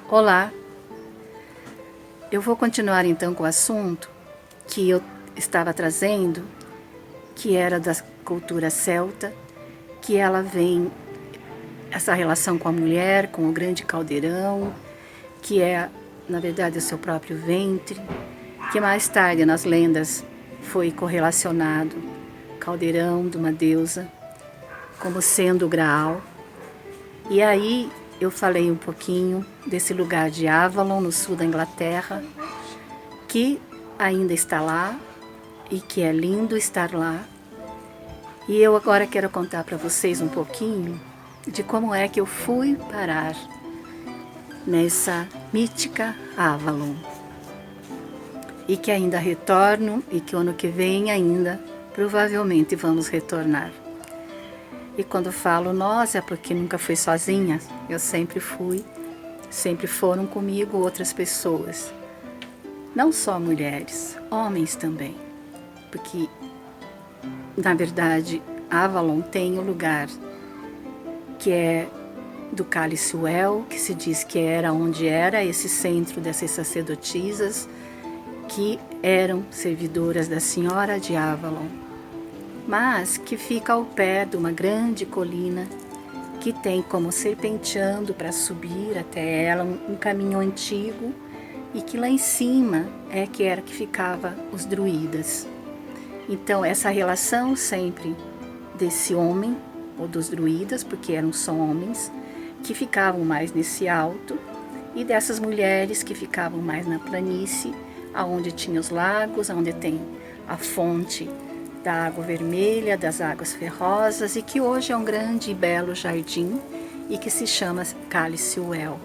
Olá, eu vou continuar então com o assunto que eu estava trazendo, que era da cultura celta, que ela vem, essa relação com a mulher, com o grande caldeirão, que é, na verdade, o seu próprio ventre, que mais tarde nas lendas foi correlacionado caldeirão de uma deusa como sendo o Graal. E aí eu falei um pouquinho desse lugar de Avalon, no sul da Inglaterra, que ainda está lá e que é lindo estar lá. E eu agora quero contar para vocês um pouquinho de como é que eu fui parar nessa mítica Avalon. E que ainda retorno e que o ano que vem ainda provavelmente vamos retornar. E quando falo nós é porque nunca fui sozinha, eu sempre fui, sempre foram comigo outras pessoas. Não só mulheres, homens também. Porque, na verdade, Avalon tem o lugar que é do Cálice Well, que se diz que era onde era esse centro dessas sacerdotisas que eram servidoras da Senhora de Avalon, mas que fica ao pé de uma grande colina que tem como serpenteando para subir até ela um caminho antigo e que lá em cima é que era que ficava os druidas. Então essa relação sempre desse homem ou dos druidas, porque eram só homens que ficavam mais nesse alto, e dessas mulheres que ficavam mais na planície, aonde tinha os lagos, aonde tem a fonte da água vermelha, das águas ferrosas, e que hoje é um grande e belo jardim e que se chama Cálice Well.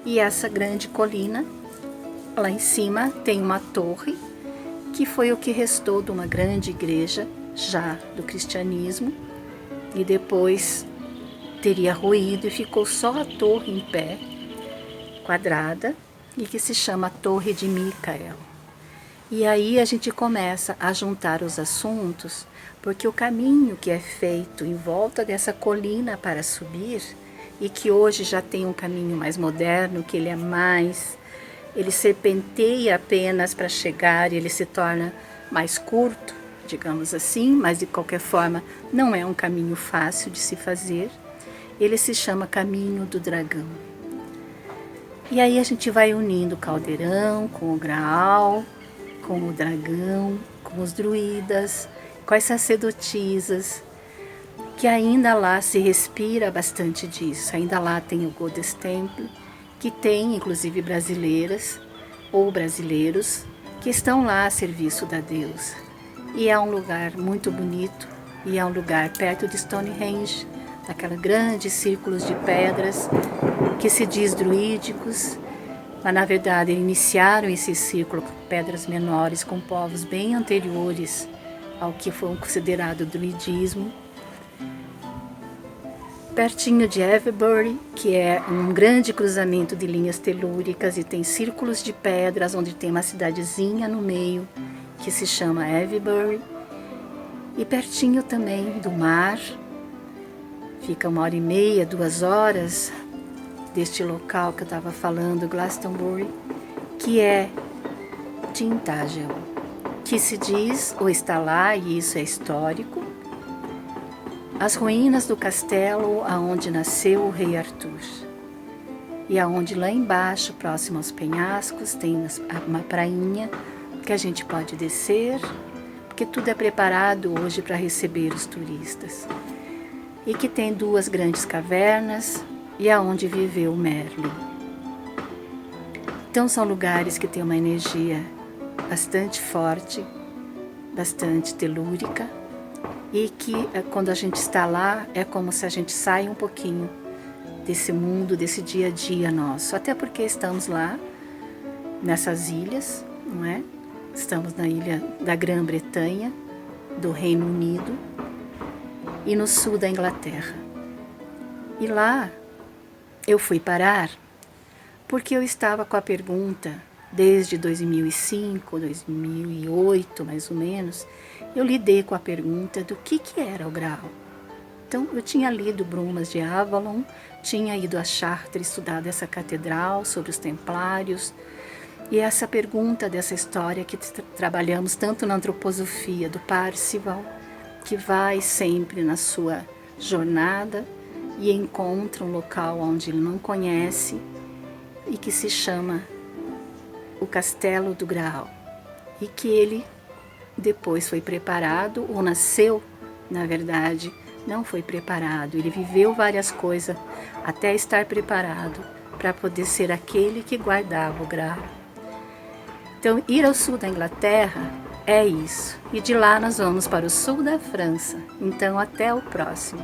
E essa grande colina, lá em cima tem uma torre, que foi o que restou de uma grande igreja já do cristianismo, e depois teria ruído e ficou só a torre em pé, quadrada, e que se chama Torre de Micael. E aí a gente começa a juntar os assuntos, porque o caminho que é feito em volta dessa colina para subir, e que hoje já tem um caminho mais moderno, que ele serpenteia apenas para chegar e ele se torna mais curto, digamos assim, mas de qualquer forma não é um caminho fácil de se fazer. Ele se chama Caminho do Dragão. E aí a gente vai unindo o caldeirão com o Graal, com o dragão, com os druidas, com as sacerdotisas, que ainda lá se respira bastante disso. Ainda lá tem o Goddess Temple, que tem inclusive brasileiras ou brasileiros que estão lá a serviço da deusa. E é um lugar muito bonito, e é um lugar perto de Stonehenge, daqueles grandes círculos de pedras que se diz druídicos, mas na verdade iniciaram esse círculo com pedras menores, com povos bem anteriores ao que foi considerado druidismo. Pertinho de Avebury, que é um grande cruzamento de linhas telúricas e tem círculos de pedras, onde tem uma cidadezinha no meio que se chama Avebury. E pertinho também do mar, fica 1h30, 2 horas deste local que eu estava falando, Glastonbury, que é Tintagel, que se diz, ou está lá, e isso é histórico, as ruínas do castelo aonde nasceu o rei Arthur. E aonde lá embaixo, próximo aos penhascos, tem uma prainha que a gente pode descer, porque tudo é preparado hoje para receber os turistas. E que tem 2 grandes cavernas, e aonde viveu Merlin. Então são lugares que têm uma energia bastante forte, bastante telúrica, e que quando a gente está lá é como se a gente saia um pouquinho desse mundo, desse dia a dia nosso, até porque estamos lá nessas ilhas, não é? Estamos na ilha da Grã-Bretanha, do Reino Unido, e no sul da Inglaterra. E lá eu fui parar porque eu estava com a pergunta desde 2005, 2008 mais ou menos. Eu lidei com a pergunta do que era o Graal. Então eu tinha lido Brumas de Avalon, tinha ido a Chartres estudado essa catedral sobre os templários, e essa pergunta dessa história que trabalhamos tanto na antroposofia do Parzival, que vai sempre na sua jornada e encontra um local onde ele não conhece e que se chama o Castelo do Graal, e que ele depois foi preparado, ou nasceu, na verdade, não foi preparado, ele viveu várias coisas até estar preparado para poder ser aquele que guardava o Graal. Então, ir ao sul da Inglaterra é isso. E de lá nós vamos para o sul da França. Então, até o próximo.